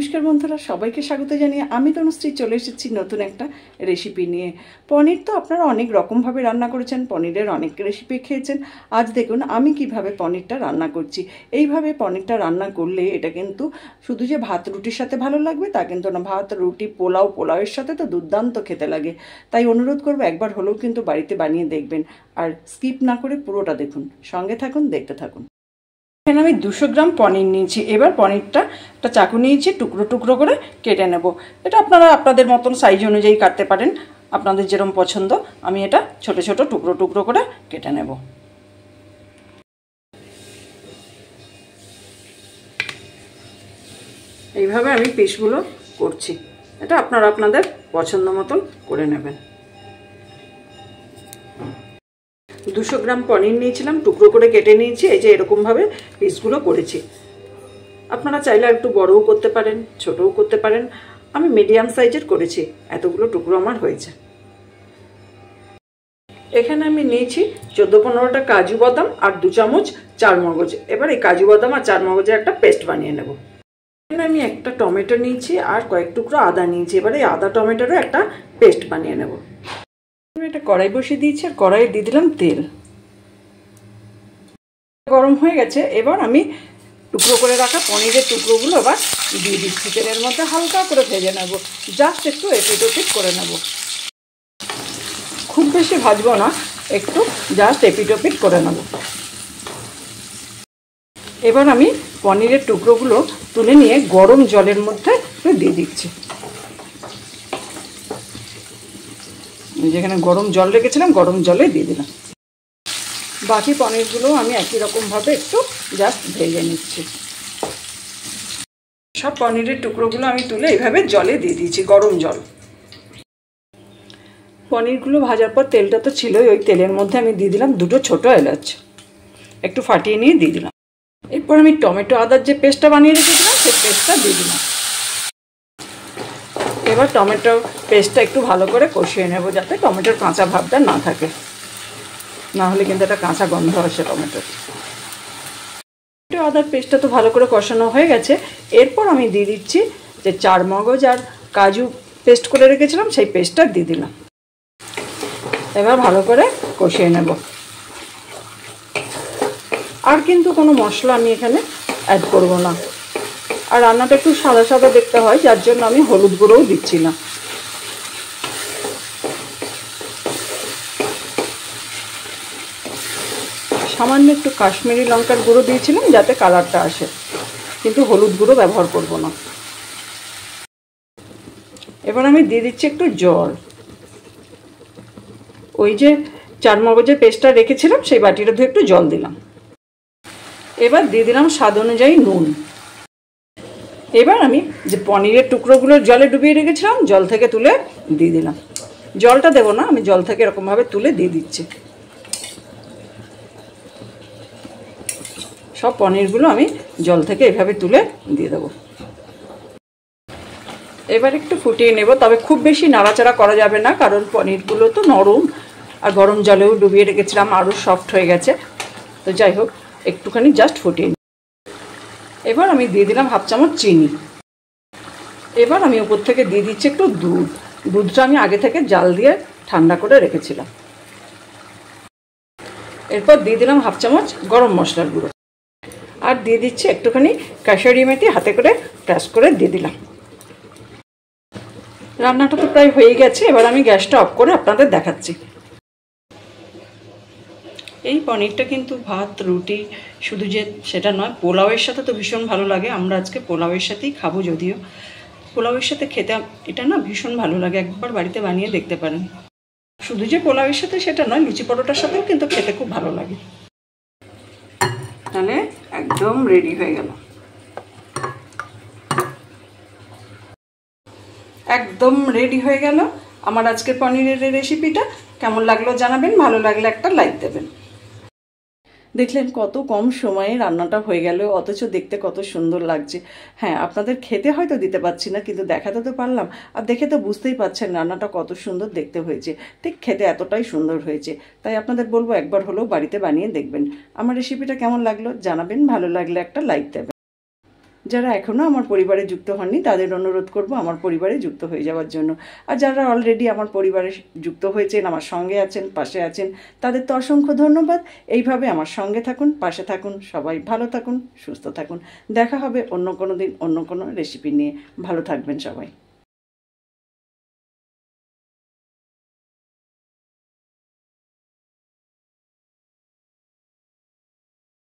নমস্কার বন্ধুরা, সবাইকে স্বাগত জানিয়ে আমি তনুশ্রী চলে এসেছি নতুন একটা রেসিপি নিয়ে। পনির তো আপনারা অনেক রকমভাবে রান্না করেছেন, পনিরের অনেক রেসিপি খেয়েছেন। আজ দেখুন আমি কিভাবে পনিরটা রান্না করছি। এইভাবে পনিরটা রান্না করলে এটা কিন্তু শুধু যে ভাত রুটির সাথে ভালো লাগবে তা কিন্তু না, ভাত রুটি পোলাওয়ের সাথে তো দুর্দান্ত খেতে লাগে। তাই অনুরোধ করবো একবার হলেও কিন্তু বাড়িতে বানিয়ে দেখবেন, আর স্কিপ না করে পুরোটা দেখুন, সঙ্গে থাকুন, দেখতে থাকুন। এখানে আমি 200 গ্রাম পনির নিয়েছি। এবার পনিরটা একটা চাকু নিয়েছি, টুকরো টুকরো করে কেটে নেব। এটা আপনারা আপনাদের মতন সাইজ অনুযায়ী কাটতে পারেন, আপনাদের যেরকম পছন্দ। আমি এটা ছোট ছোট টুকরো টুকরো করে কেটে নেব। এইভাবে আমি পিসগুলো করছি, এটা আপনারা আপনাদের পছন্দ মতন করে নেবেন। 200 গ্রাম পনির নিয়েছিলাম, টুকরো করে কেটে নিয়েছি। এই যে এরকমভাবে পিসগুলো করেছি। আপনারা চাইলে একটু বড়ও করতে পারেন, ছোটও করতে পারেন। আমি মিডিয়াম সাইজের করেছি, এতগুলো টুকরো আমার হয়েছে। এখানে আমি নিয়েছি 14-15টা কাজু বাদাম আর 2 চামচ চারমগজ। এবার এই কাজু বাদাম আর চারমগজের একটা পেস্ট বানিয়ে নেব। এখানে আমি একটা টমেটো নিয়েছি আর কয়েক টুকরো আদা নিয়েছি। এবার এই আদা টমেটোরও একটা পেস্ট বানিয়ে নেব। আমি একটা কড়াই বসিয়ে দিয়েছি আর কড়াইয়ে দিয়ে দিলাম তেল। গরম হয়ে গেছে। এবার আমি টুকরো করে রাখা পনিরের টুকরোগুলো আবার দিয়ে দিচ্ছি। তেলের মধ্যে হালকা করে ভেজে নেব, জাস্ট একটু এপিট ওপিট করে নেব। খুব বেশি ভাজবো না, একটু জাস্ট এপিট ওপিট করে নেব। এবার আমি পনিরের টুকরোগুলো তুলে নিয়ে গরম জলের মধ্যে দিয়ে দিচ্ছি। যেখানে গরম জল রেখেছিলাম গরম জলে দিয়ে দিলাম। বাকি পনিরগুলো আমি একই রকমভাবে একটু জাস্ট ভেজে নিচ্ছি। সব পনিরের টুকরোগুলো আমি তুলে এইভাবে জলে দিয়ে দিয়েছি, গরম জল। পনিরগুলো ভাজার পর তেলটা তো ছিলই, ওই তেলের মধ্যে আমি দিয়ে দিলাম 2টো ছোটো এলাচ, একটু ফাটিয়ে নিয়ে দিয়ে দিলাম। এরপর আমি টমেটো আদার যে পেস্টটা বানিয়ে রেখেছিলাম সেই পেস্টটা দিয়ে দিলাম। এবার টমেটো পেস্টটা একটু ভালো করে কষিয়ে নেব, যাতে টমেটোর কাঁচা ভাবটা না থাকে, না হলে কিন্তু একটা কাঁচা গন্ধ আসে টমেটোর। আদার পেস্টটা তো ভালো করে কষানো হয়ে গেছে। এরপর আমি দিয়ে দিচ্ছি যে চারমগজ আর কাজু পেস্ট করে রেখেছিলাম, সেই পেস্টটা দিয়ে দিলাম। এবার ভালো করে কষিয়ে নেব। আর কিন্তু কোনো মশলা আমি এখানে অ্যাড করব না। আর রান্নাটা একটু সাদা সাদা দেখতে হয়, যার জন্য আমি হলুদ গুঁড়োও দিচ্ছি না। সামান্য একটু কাশ্মীরি লঙ্কার গুঁড়ো দিয়েছিলাম যাতে কালারটা আসে, কিন্তু হলুদ গুঁড়ো ব্যবহার করব না। এবার আমি দিয়ে দিচ্ছি একটু জল। ওই যে চারমগজের পেস্টটা রেখেছিলাম সেই বাটিটা ধুয়ে একটু জল দিলাম। এবার দিয়ে দিলাম স্বাদ অনুযায়ী নুন। এবার আমি যে পনিরের টুকরোগুলো জলে ডুবিয়ে রেখেছিলাম জল থেকে তুলে দিয়ে দিলাম। জলটা দেবো না, আমি জল থেকে এরকমভাবে তুলে দিয়ে দিচ্ছি। সব পনিরগুলো আমি জল থেকে এভাবে তুলে দিয়ে দেবো। এবার একটু ফুটিয়ে নেব, তবে খুব বেশি নাড়াচাড়া করা যাবে না, কারণ পনিরগুলো তো নরম আর গরম জলেও ডুবিয়ে রেখেছিলাম, আরও সফট হয়ে গেছে। তো যাই হোক, একটুখানি জাস্ট ফুটিয়ে নিই। এবার আমি দিয়ে দিলাম 1/2 চামচ চিনি। এবার আমি উপর থেকে দিয়ে দিচ্ছি একটু দুধ। দুধটা আমি আগে থেকে জাল দিয়ে ঠান্ডা করে রেখেছিলাম। এরপর দিয়ে দিলাম 1/2 চামচ গরম মশলার গুঁড়ো, আর দিয়ে দিচ্ছি একটুখানি কাসুরি মেথি হাতে করে ক্রাশ করে দিয়ে দিলাম। রান্নাটা তো প্রায় হয়ে গেছে। এবার আমি গ্যাসটা অফ করে আপনাদের দেখাচ্ছি। এই পনিরটা কিন্তু ভাত রুটি শুধু যে সেটা নয়, পোলাওয়ের সাথে তো ভীষণ ভালো লাগে। আমরা আজকে পোলাওয়ের সাথেই খাবো, যদিও পোলাওয়ের সাথে খেতে এটা না ভীষণ ভালো লাগে। একবার বাড়িতে বানিয়ে দেখতে পারেন। শুধু যে পোলাওয়ের সাথে সেটা নয়, লুচি পরোটার সাথেও কিন্তু খেতে খুব ভালো লাগে। তাহলে একদম রেডি হয়ে গেল, একদম রেডি হয়ে গেল আমার আজকের পনিরের রেসিপিটা। কেমন লাগলো জানাবেন, ভালো লাগলে একটা লাইক দেবেন। দেখলেন কত কম সময়ে রান্নাটা হয়ে গেল, অথচ দেখতে কত সুন্দর লাগছে। হ্যাঁ, আপনাদের খেতে হয়তো দিতে পারছি না, কিন্তু দেখাতে তো পারলাম। আর দেখে তো বুঝতেই পারছেন রান্নাটা কত সুন্দর দেখতে হয়েছে, ঠিক খেতে এতটাই সুন্দর হয়েছে। তাই আপনাদের বলবো একবার হলেও বাড়িতে বানিয়ে দেখবেন। আমার রেসিপিটা কেমন লাগলো জানাবেন, ভালো লাগলে একটা লাইক দেবেন। যারা এখনও আমার পরিবারে যুক্ত হননি তাদের অনুরোধ করব আমার পরিবারে যুক্ত হয়ে যাওয়ার জন্য। আর যারা অলরেডি আমার পরিবারে যুক্ত হয়েছেন, আমার সঙ্গে আছেন, পাশে আছেন, তাদের তো অসংখ্য ধন্যবাদ। এইভাবে আমার সঙ্গে থাকুন, পাশে থাকুন, সবাই ভালো থাকুন, সুস্থ থাকুন। দেখা হবে অন্য কোনো দিন অন্য কোনো রেসিপি নিয়ে। ভালো থাকবেন সবাই।